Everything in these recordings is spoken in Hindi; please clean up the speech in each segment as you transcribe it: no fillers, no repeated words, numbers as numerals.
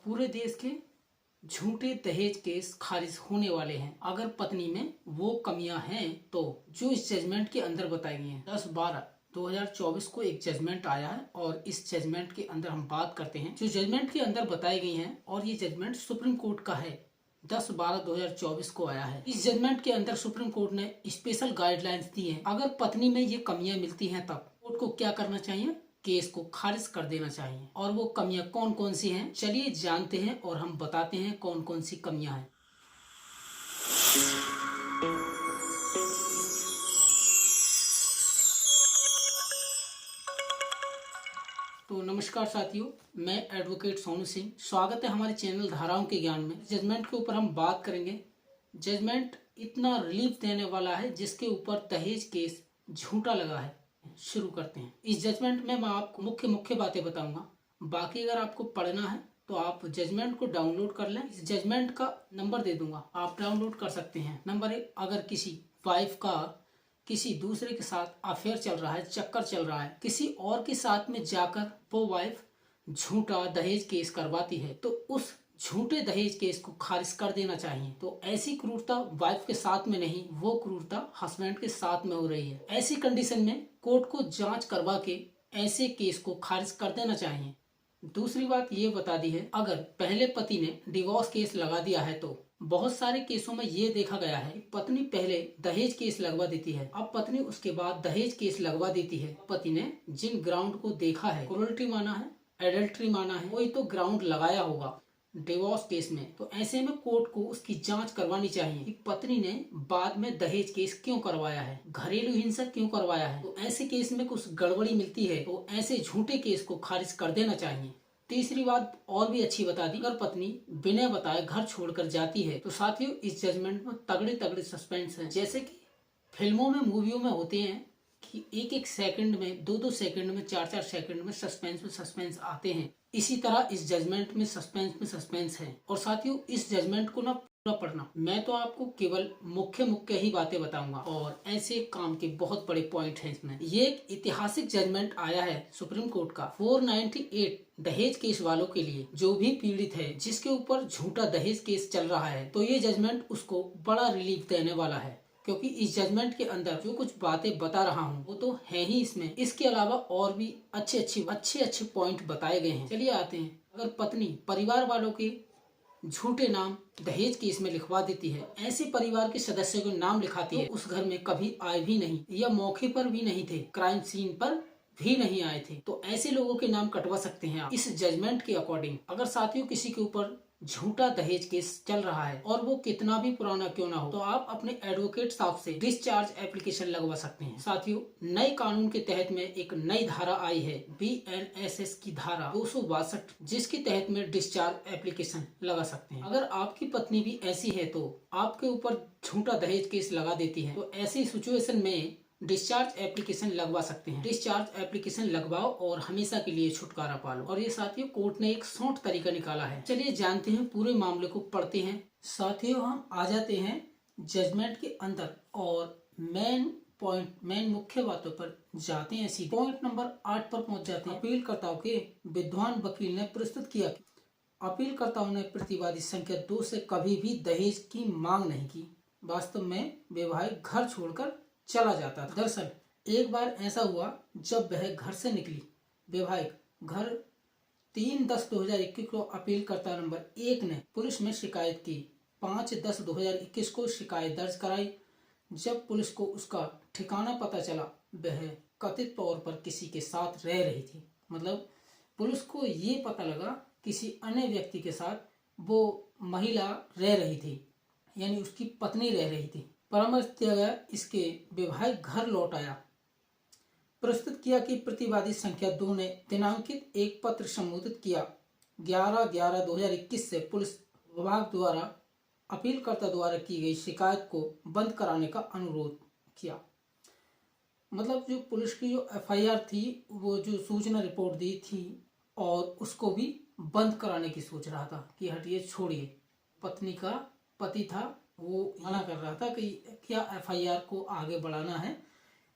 पूरे देश के झूठे दहेज केस खारिज होने वाले हैं अगर पत्नी में वो कमियां हैं तो। जो इस जजमेंट के अंदर बताई गई हैं 10/12/2024 को एक जजमेंट आया है और इस जजमेंट के अंदर हम बात करते हैं जो जजमेंट के अंदर बताई गई हैं। और ये जजमेंट सुप्रीम कोर्ट का है, 10/12/2024 को आया है। इस जजमेंट के अंदर सुप्रीम कोर्ट ने स्पेशल गाइडलाइंस दी है। अगर पत्नी में ये कमियां मिलती हैं तब कोर्ट को क्या करना चाहिए, केस को खारिज कर देना चाहिए। और वो कमियां कौन कौन सी हैं, चलिए जानते हैं और हम बताते हैं कौन कौन सी कमियां हैं। तो नमस्कार साथियों, मैं एडवोकेट सोनू सिंह, स्वागत है हमारे चैनल धाराओं के ज्ञान में। जजमेंट के ऊपर हम बात करेंगे। जजमेंट इतना रिलीफ देने वाला है जिसके ऊपर दहेज केस झूठा लगा है। शुरू करते हैं। इस जजमेंट में मैं आपको मुख्य बातें बताऊंगा। बाकी अगर आपको पढ़ना है तो आप जजमेंट को डाउनलोड कर लें। इस जजमेंट का नंबर दे दूंगा, आप डाउनलोड कर सकते हैं। नंबर 1, अगर किसी वाइफ का किसी दूसरे के साथ अफेयर चल रहा है, चक्कर चल रहा है, किसी और के साथ में जाकर वो वाइफ झूठा दहेज केस करवाती है तो उस झूठे दहेज केस को खारिज कर देना चाहिए। तो ऐसी क्रूरता वाइफ के साथ में नहीं, वो क्रूरता हस्बैंड के साथ में हो रही है। ऐसी कंडीशन में कोर्ट को जांच करवा के ऐसे केस को खारिज कर देना चाहिए। दूसरी बात ये बता दी है, अगर पहले पति ने डिवोर्स केस लगा दिया है तो बहुत सारे केसों में ये देखा गया है, पत्नी पहले दहेज केस लगवा देती है, अब पत्नी उसके बाद दहेज केस लगवा देती है। पति ने जिन ग्राउंड को देखा है, क्रूरल्टी माना है, एडल्ट्री माना है, वही तो ग्राउंड लगाया होगा डिवोर्स केस में। तो ऐसे में कोर्ट को उसकी जांच करवानी चाहिए कि पत्नी ने बाद में दहेज केस क्यों करवाया है, घरेलू हिंसा क्यों करवाया है। तो ऐसे केस में कुछ गड़बड़ी मिलती है तो ऐसे झूठे केस को खारिज कर देना चाहिए। तीसरी बात और भी अच्छी बता दी, अगर पत्नी बिना बताए घर छोड़कर जाती है तो साथियों इस जजमेंट में तगड़े तगड़े सस्पेंस हैं। जैसे कि फिल्मों में, मूवियों में होते हैं कि एक एक सेकंड में, दो दो सेकंड में, चार चार सेकंड में सस्पेंस आते हैं। इसी तरह इस जजमेंट में सस्पेंस है। और साथियों इस जजमेंट को ना पूरा पढ़ना, मैं तो आपको केवल मुख्य ही बातें बताऊंगा और ऐसे काम के बहुत बड़े पॉइंट हैं इसमें। ये एक ऐतिहासिक जजमेंट आया है सुप्रीम कोर्ट का 498 दहेज केस वालों के लिए। जो भी पीड़ित है जिसके ऊपर झूठा दहेज केस चल रहा है तो ये जजमेंट उसको बड़ा रिलीफ देने वाला है, क्योंकि इस जजमेंट के अंदर जो कुछ बातें बता रहा हूँ वो तो है ही इसमें, इसके अलावा और भी अच्छे पॉइंट बताए गए हैं। चलिए आते हैं। अगर पत्नी परिवार वालों के झूठे नाम दहेज केस में लिखवा देती है, ऐसे परिवार के सदस्यों के नाम लिखाती है, उस घर में कभी आए भी नहीं या मौके पर भी नहीं थे, क्राइम सीन पर भी नहीं आए थे, तो ऐसे लोगों के नाम कटवा सकते हैं आप इस जजमेंट के अकॉर्डिंग। अगर साथियों किसी के ऊपर झूठा दहेज केस चल रहा है और वो कितना भी पुराना क्यों ना हो तो आप अपने एडवोकेट साहब से डिस्चार्ज एप्लीकेशन लगवा सकते हैं। साथियों नए कानून के तहत में एक नई धारा आई है, BNSS की धारा 262, जिसके तहत में डिस्चार्ज एप्लीकेशन लगा सकते हैं। अगर आपकी पत्नी भी ऐसी है तो आपके ऊपर झूठा दहेज केस लगा देती है तो ऐसी सिचुएशन में डिस्चार्ज एप्लीकेशन लगवा सकते हैं। डिस्चार्ज एप्लीकेशन लगवाओ और हमेशा के लिए छुटकारा पालो। और ये साथियों कोर्ट ने एक शॉर्ट तरीका निकाला है। चलिए जानते हैं, पूरे मामले को पढ़ते हैं। साथियों हम आ जाते हैं जजमेंट के अंदर और मेन मुख्य बातों पर जाते हैं। सीधे पॉइंट नंबर 8 पर पहुंच जाते हैं। अपीलकर्ताओं के विद्वान वकील ने प्रस्तुत किया कि अपीलकर्ताओं ने प्रतिवादी संख्या 2 से कभी भी दहेज की मांग नहीं की। वास्तव में वैवाहिक घर छोड़कर चला जाता था। दरअसल एक बार ऐसा हुआ जब वह घर से निकली, वैवाहिक घर 3/10/2021 को अपीलकर्ता नंबर 1 ने पुलिस में शिकायत की। 5/10/2021 को शिकायत दर्ज कराई। जब पुलिस को उसका ठिकाना पता चला, वह कथित तौर पर किसी के साथ रह रही थी। मतलब पुलिस को ये पता लगा किसी अन्य व्यक्ति के साथ वो महिला रह रही थी, यानी उसकी पत्नी रह रही थी। परामर्श दिया गया, इसके वैवाहिक घर लौट आया। प्रस्तुत किया कि प्रतिवादी संख्या 2 ने दिनांकित एक पत्र संबोधित किया 11/11/2021 से पुलिस विभाग द्वारा अपीलकर्ता द्वारा की गई शिकायत को बंद कराने का अनुरोध किया। मतलब जो पुलिस की जो FIR थी, वो जो सूचना रिपोर्ट दी थी और उसको भी बंद कराने की सोच रहा था कि हटिए छोड़िए। पत्नी का पति था, वो मना कर रहा था कि क्या FIR को आगे बढ़ाना है,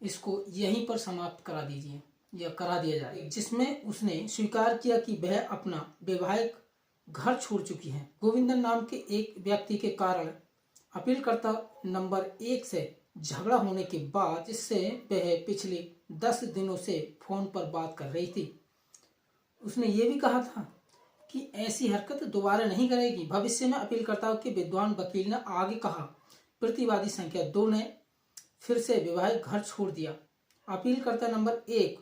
इसको यहीं पर समाप्त करा दीजिए या करा दिया जाए, जिसमें उसने स्वीकार किया कि वह अपना वैवाहिक घर छोड़ चुकी हैं। गोविंदन नाम के एक व्यक्ति के कारण अपीलकर्ता नंबर 1 से झगड़ा होने के बाद, जिससे वह पिछले 10 दिनों से फोन पर बात कर रही थी, उसने ये भी कहा था कि ऐसी हरकत दोबारा नहीं करेगी। भविष्य में अपीलकर्ताओं के विद्वान वकील ने आगे कहा, प्रतिवादी संख्या 2 ने फिर से विवाहित घर छोड़ दिया। अपीलकर्ता नंबर 1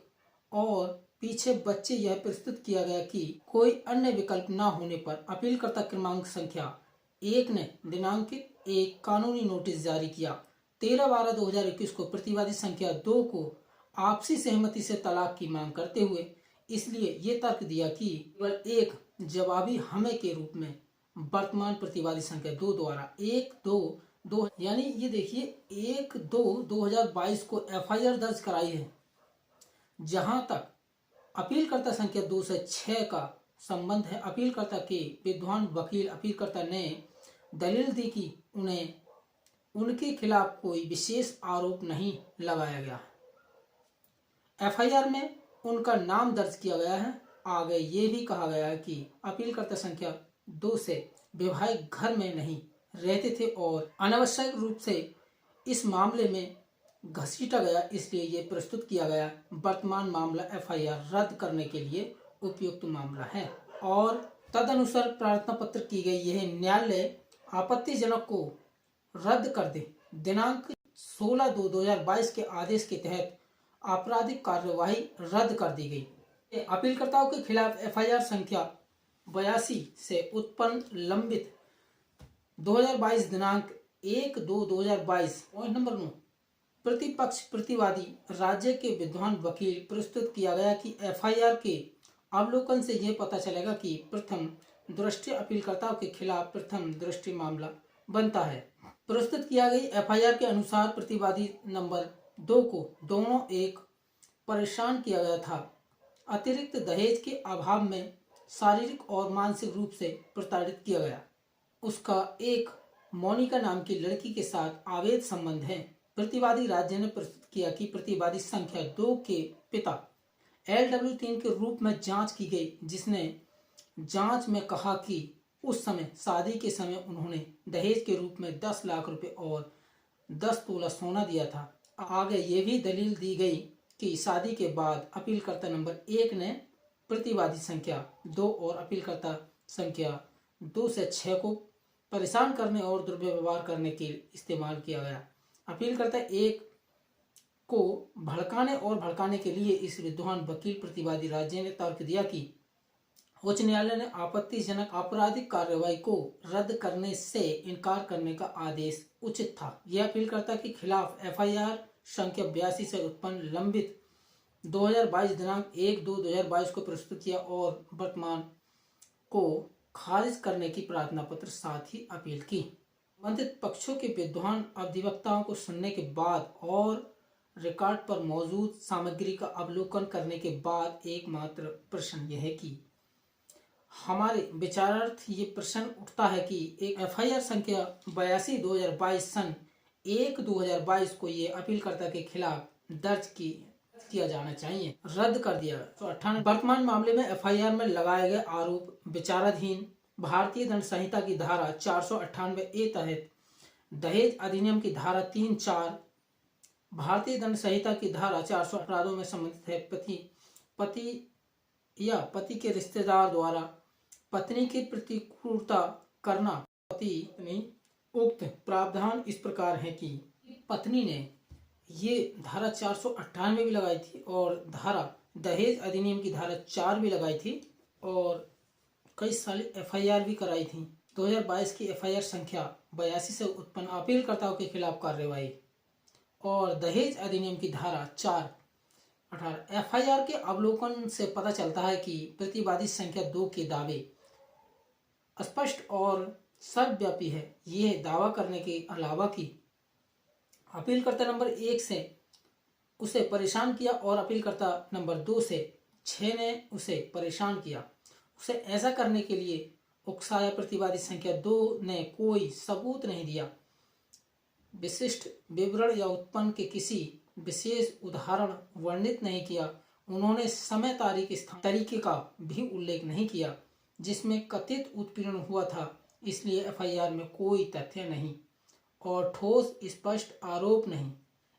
और पीछे बच्चे यह प्रस्तुत किया गया कि कोई अन्य विकल्प न होने पर अपीलकर्ता क्रमांक संख्या 1 ने दिनांकित एक कानूनी नोटिस जारी किया। 13/12/2021 को प्रतिवादी संख्या 2 को आपसी सहमति से तलाक की मांग करते हुए इसलिए ये तर्क दिया कि केवल एक जवाबी हमें के रूप में वर्तमान प्रतिवादी संख्या 2 द्वारा 1/2/2 यानी ये देखिए 1/2/2022 को एफआईआर दर्ज कराई है। जहां तक अपीलकर्ता संख्या 2 से 6 का संबंध है, अपीलकर्ता के विद्वान वकील अपीलकर्ता ने दलील दी कि उन्हें उनके खिलाफ कोई विशेष आरोप नहीं लगाया गया। एफआईआर में उनका नाम दर्ज किया गया है। आगे ये भी कहा गया है कि अपीलकर्ता संख्या 2 से वैवाहिक घर में नहीं रहते थे और अनावश्यक रूप से इस मामले में घसीटा गया, इसलिए ये प्रस्तुत किया गया। वर्तमान मामला एफआईआर रद्द करने के लिए उपयुक्त मामला है और तदनुसार प्रार्थना पत्र की गई। यह न्यायालय आपत्तिजनक को रद्द कर दे। दिनांक 16/2/2022 के आदेश के तहत आपराधिक कार्यवाही रद्द कर दी गई। अपीलकर्ताओं के खिलाफ एफआईआर संख्या 82 से उत्पन्न लंबित 2022 दिनांक 1/2/2022। पॉइंट नंबर 9, प्रतिपक्ष प्रतिवादी राज्य के विद्वान वकील प्रस्तुत किया गया कि एफआईआर के अवलोकन से यह पता चलेगा कि प्रथम दृष्टि अपीलकर्ताओं के खिलाफ प्रथम दृष्टि मामला बनता है। प्रस्तुत किया गई एफआईआर के अनुसार प्रतिवादी नंबर 2 को दोनों एक परेशान किया गया था। अतिरिक्त दहेज के अभाव में शारीरिक और मानसिक रूप से प्रताड़ित किया गया। उसका एक मोनिका नाम की लड़की के साथ अवैध संबंध है। प्रतिवादी राज्य ने प्रस्तुत किया कि प्रतिवादी संख्या 2 के पिता LW3 के रूप में जांच की गई, जिसने जांच में कहा कि उस समय शादी के समय उन्होंने दहेज के रूप में 10 लाख रुपए और 10 तोला सोना दिया था। आगे ये भी दलील दी गई कि शादी के बाद अपीलकर्ता नंबर 1 ने प्रतिवादी संख्या 2 और अपीलकर्ता संख्या 2 से 6 को परेशान करने और दुर्व्यवहार करने के लिए इस्तेमाल किया गया। अपीलकर्ता 1 को भड़काने और भड़काने के लिए इस विद्वान वकील प्रतिवादी राज्य ने तर्क दिया कि उच्च न्यायालय ने आपत्तिजनक आपराधिक कार्रवाई को रद्द करने से इनकार करने का आदेश उचित था। यह अपीलकर्ता के खिलाफ एफआईआर संख्या 82 से उत्पन्न लंबित 2022 दिनांक 1/2/2022 को प्रस्तुत किया और वर्तमान को खारिज करने की प्रार्थना पत्र साथ ही अपील की। संबंधित पक्षों के विद्वान अधिवक्ताओं को सुनने के बाद और रिकॉर्ड पर मौजूद सामग्री का अवलोकन करने के बाद एकमात्र प्रश्न यह है कि हमारे विचारार्थ ये प्रश्न उठता है कि एक एफआईआर संख्या 82/2022 सन 1/2022 को ये अपीलकर्ता के खिलाफ दर्ज किया जाना चाहिए, रद्द कर दिया। तो 98 वर्तमान मामले में एफआईआर में लगाए गए आरोप विचाराधीन। भारतीय दंड संहिता की धारा 498A तहत दहेज अधिनियम की धारा 3(4), भारतीय दंड संहिता की धारा 400 अपराधों में संबंधित है। पति या पति के रिश्तेदार द्वारा पत्नी की प्रतिकूलता करना। पत्नी उक्त प्रावधान इस प्रकार है कि पत्नी ने ये धारा 498 भी लगाई थी और धारा दहेज अधिनियम की धारा 4 भी लगाई थी और कई सारी एफआईआर भी कराई थी। 2022 की एफआईआर संख्या 82 से उत्पन्न अपीलकर्ताओं के खिलाफ कार्रवाई और दहेज अधिनियम की धारा 4(18) एफआईआर के अवलोकन से पता चलता है कि प्रतिवादी संख्या 2 के दावे स्पष्ट और सर्वव्यापी है। यह दावा करने के अलावा कि अपीलकर्ता नंबर 1 से उसे परेशान किया और अपीलकर्ता नंबर 2 से 6 ने उसे परेशान किया, उसे ऐसा करने के लिए उकसाया। प्रतिवादी संख्या 2 ने कोई सबूत नहीं दिया, विशिष्ट विवरण या उत्पन्न के किसी विशेष उदाहरण वर्णित नहीं किया। उन्होंने समय, तारीख, स्थान, तरीके का भी उल्लेख नहीं किया। जिसमें कथित उत्पीड़न हुआ था, इसलिए एफआईआर में कोई तथ्य नहीं और ठोस स्पष्ट आरोप नहीं।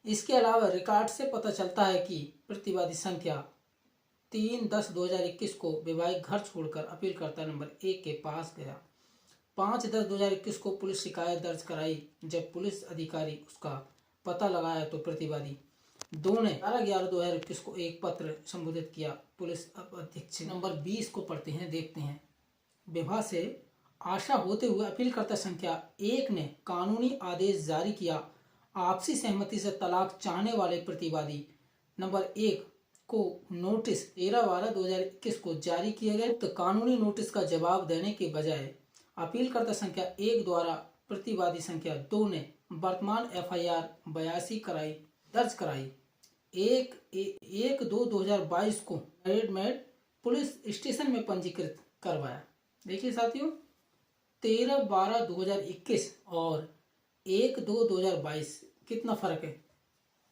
इसके अलावा रिकॉर्ड से पता चलता है कि प्रतिवादी संख्या 3/10/2021 को वैवाहिक घर छोड़कर अपीलकर्ता नंबर 1 के पास गया। 5/10/2021 को पुलिस शिकायत दर्ज कराई। जब पुलिस अधिकारी उसका पता लगाया तो प्रतिवादी 2 ने 11/11/2021 को एक पत्र संबोधित किया। पुलिस अधीक्षक नंबर 20 को पढ़ते हैं, देखते हैं। विवाह से आशा होते हुए अपीलकर्ता संख्या 1 ने कानूनी आदेश जारी किया। आपसी सहमति से तलाक चाहने वाले प्रतिवादी नंबर 1 को नोटिस 13/12/2021 को जारी किए गए। तो कानूनी नोटिस का जवाब देने के बजाय अपीलकर्ता संख्या 1 द्वारा प्रतिवादी संख्या 2 ने वर्तमान एफआईआर 82 दर्ज कराई। 1/2/2022 को मेड पुलिस स्टेशन में पंजीकृत करवाया। देखिए साथियों, 13/12/2021 और 1/2/2022 कितना फर्क है,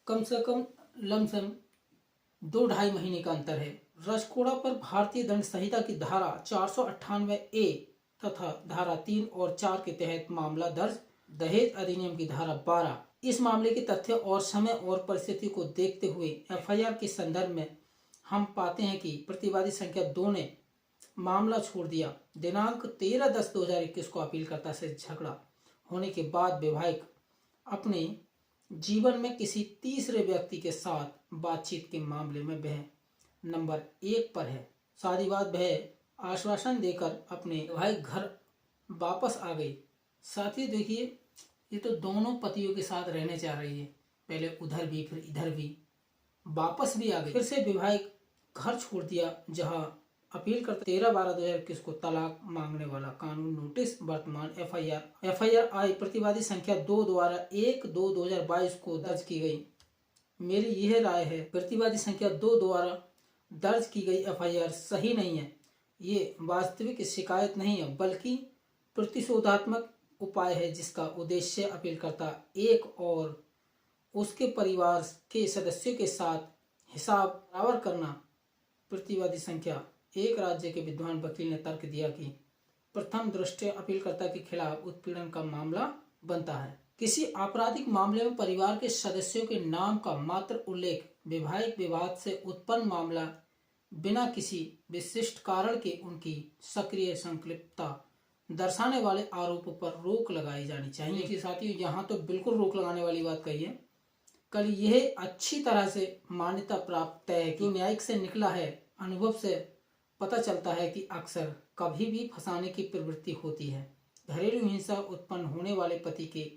कम से कम लमसम 2-2.5 महीने का अंतर है। रजकोड़ा पर भारतीय दंड संहिता की धारा 498A तथा धारा 3 और 4 के तहत मामला दर्ज। दहेज अधिनियम की धारा 12। इस मामले के तथ्य और समय और परिस्थिति को देखते हुए एफआईआर के संदर्भ में हम पाते हैं कि प्रतिवादी संख्या 2 ने मामला छोड़ दिया। दिनांक 13/10/2021 को अपीलकर्ता से झगड़ा होने के बाद वैवाहिक अपने जीवन में किसी तीसरे व्यक्ति के साथ बातचीत के मामले में वह नंबर 1 पर है। शादी बाद वह आश्वासन देकर अपने वैवाहिक घर वापस आ गई। साथियों देखिए, ये तो दोनों पतियों के साथ रहने जा रही है, पहले उधर भी फिर इधर भी, वापस भी आ गई, फिर से वैवाहिक घर छोड़ दिया। जहां अपील करते 13/12/2021 को तलाक मांगने वाला कानून नोटिस वर्तमान एफआईआर आई प्रतिवादी संख्या 2 द्वारा 1/2/2022 को दर्ज की गई। मेरी यह राय है, प्रतिवादी संख्या 2 द्वारा दर्ज की गई एफआईआर सही नहीं है। ये वास्तविक शिकायत नहीं है, बल्कि प्रतिशोधात्मक उपाय है, जिसका उद्देश्य अपीलकर्ता 1 और उसके परिवार के सदस्यों के साथ हिसाब बराबर करना। प्रतिवादी संख्या 1 राज्य के विद्वान वकील ने तर्क दिया कि प्रथम दृष्टया अपीलकर्ता के खिलाफ उत्पीड़न का मामला बनता है। किसी आपराधिक मामले में परिवार के सदस्यों के नाम का मात्र उल्लेख वैवाहिक विवाद से उत्पन्न मामला बिना किसी विशिष्ट कारण के उनकी सक्रिय संलिप्तता दर्शाने वाले आरोपों पर रोक लगाई जानी चाहिए। देखिए साथियों, यहाँ तो बिल्कुल रोक लगाने वाली बात कही है। कल यह अच्छी तरह से मान्यता प्राप्त है कि न्यायिक से निकला है। अनुभव से पता चलता है कि अक्सर कभी भी फंसाने की प्रवृत्ति होती है। घरेलू हिंसा उत्पन्न होने वाले पति के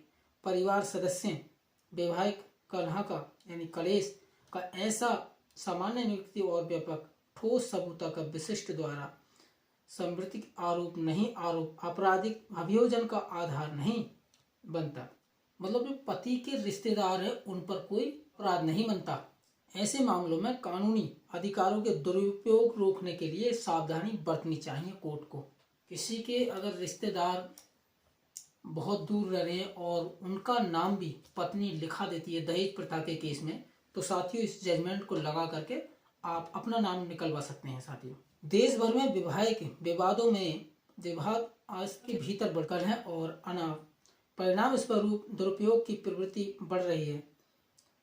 परिवार सदस्य वैवाहिक कलह का यानी कलेश का ऐसा सामान्य नियुक्ति और व्यापक ठोस सबूता का विशिष्ट द्वारा समृद्धिक आरोप नहीं, आरोप आपराधिक अभियोजन का आधार नहीं बनता। मतलब जो पति के रिश्तेदार है उन पर कोई अपराध नहीं बनता। ऐसे मामलों में कानूनी अधिकारों के दुरुपयोग रोकने के लिए सावधानी बरतनी चाहिए कोर्ट को। किसी के अगर रिश्तेदार बहुत दूर रह रहे हैं और उनका नाम भी पत्नी लिखा देती है दहेज प्रथा के केस में, तो साथियों इस जजमेंट को लगा करके आप अपना नाम निकलवा सकते हैं। साथियों, देश भर में वैवाहिक विवादों में विवाद आज के भीतर बढ़कर है और परिणाम स्वरूप दुरुपयोग की प्रवृत्ति बढ़ रही है।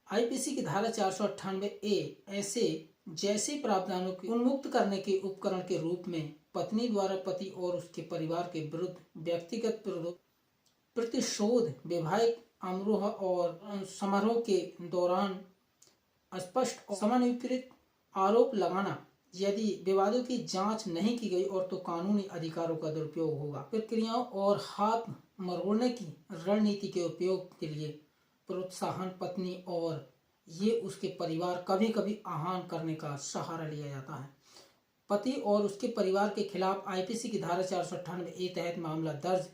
आईपीसी की धारा 498A ऐसे जैसे प्रावधानों को उन्मुक्त करने के उपकरण के रूप में पत्नी द्वारा पति और उसके परिवार के विरुद्ध व्यक्तिगत प्रतिशोध, वैवाहिक आमरोह और समारोह के दौरान स्पष्ट और समन्वयित आरोप लगाना, यदि विवादों की जांच नहीं की गई और तो कानूनी अधिकारों का दुरुपयोग होगा। प्रक्रियाओं और हाथ मरोड़ने की रणनीति के उपयोग के लिए प्रोत्साहन पत्नी और ये उसके परिवार कभी कभी आह्वान करने का सहारा लिया जाता है। पति और उसके परिवार के खिलाफ आईपीसी की धारा 498A तहत मामला दर्ज।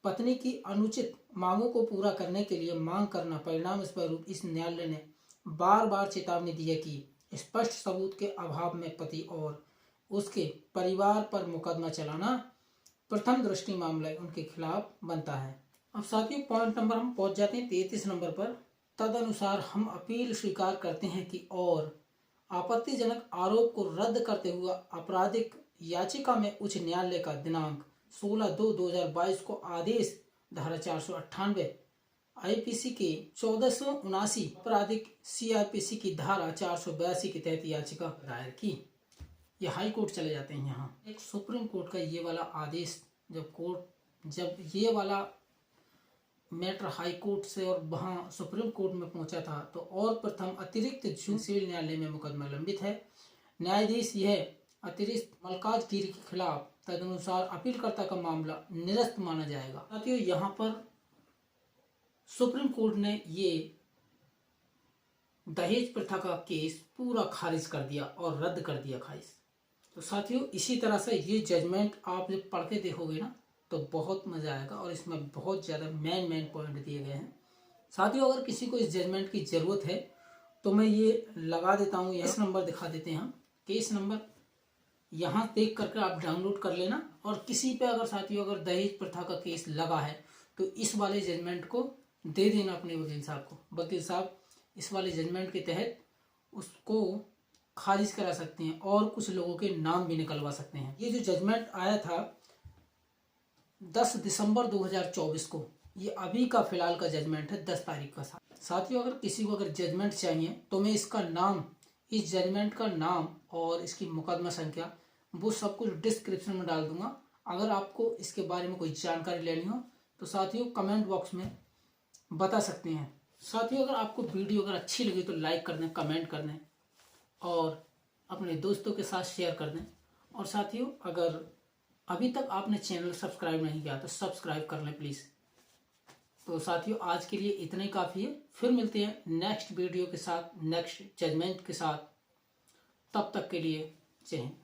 पत्नी की अनुचित मांगों को पूरा करने के लिए मांग करना। परिणाम स्वरूप इस न्यायालय ने बार बार चेतावनी दी है कि स्पष्ट सबूत के अभाव में पति और उसके परिवार पर मुकदमा चलाना प्रथम दृष्टि मामला उनके खिलाफ बनता है। अब साथियों पॉइंट नंबर हम पहुंच जाते हैं 33 नंबर पर। तदनुसार हम अपील स्वीकार करते हैं कि और आपत्तिजनक आरोप को रद्द करते हुए आपराधिक याचिका में उच्च न्यायालय का दिनांक 16/2/2022 को आदेश धारा 498 आईपीसी के 1479 आपराधिक सीआरपीसी की धारा 482 के तहत याचिका दायर की। ये हाई कोर्ट चले जाते हैं। यहाँ एक सुप्रीम कोर्ट का ये वाला आदेश जब ये वाला मैटर हाई कोर्ट से और वहाँ सुप्रीम कोर्ट में पहुंचा था, तो और प्रथम अतिरिक्त सिविल न्यायालय में मुकदमा लंबित है। न्यायाधीश यह अतिरिक्त मलकाजगिरी के खिलाफ तदनुसार अपीलकर्ता का मामला निरस्त माना जाएगा। साथियों, यहाँ पर सुप्रीम कोर्ट ने ये दहेज प्रथा का केस पूरा खारिज कर दिया और रद्द कर दिया खारिज। तो साथियों, इसी तरह से ये जजमेंट आप जब पढ़ के देखोगे ना तो बहुत मजा आएगा और इसमें बहुत ज़्यादा मेन पॉइंट दिए गए हैं। साथियों, अगर किसी को इस जजमेंट की ज़रूरत है तो मैं ये लगा देता हूँ, केस नंबर दिखा देते हैं हम। केस नंबर यहाँ देख करके आप डाउनलोड कर लेना। और किसी पे अगर साथियों अगर दहेज प्रथा का केस लगा है तो इस वाले जजमेंट को दे देना अपने वकील साहब को। वकील साहब इस वाले जजमेंट के तहत उसको खारिज करा सकते हैं और कुछ लोगों के नाम भी निकलवा सकते हैं। ये जो जजमेंट आया था 10 दिसंबर 2024 को, ये अभी का फिलहाल का जजमेंट है 10 तारीख का। साथियों, अगर किसी को अगर जजमेंट चाहिए तो मैं इसका नाम, इस जजमेंट का नाम और इसकी मुकदमा संख्या वो सब कुछ डिस्क्रिप्शन में डाल दूंगा। अगर आपको इसके बारे में कोई जानकारी लेनी हो तो साथियों कमेंट बॉक्स में बता सकते हैं। साथियों, अगर आपको वीडियो अगर अच्छी लगी तो लाइक कर दें, कमेंट कर दें और अपने दोस्तों के साथ शेयर कर दें। और साथियों, अगर अभी तक आपने चैनल सब्सक्राइब नहीं किया तो सब्सक्राइब कर लें प्लीज़। तो साथियों, आज के लिए इतना ही काफ़ी है। फिर मिलते हैं नेक्स्ट वीडियो के साथ, नेक्स्ट जजमेंट के साथ। तब तक के लिए जय हिंद।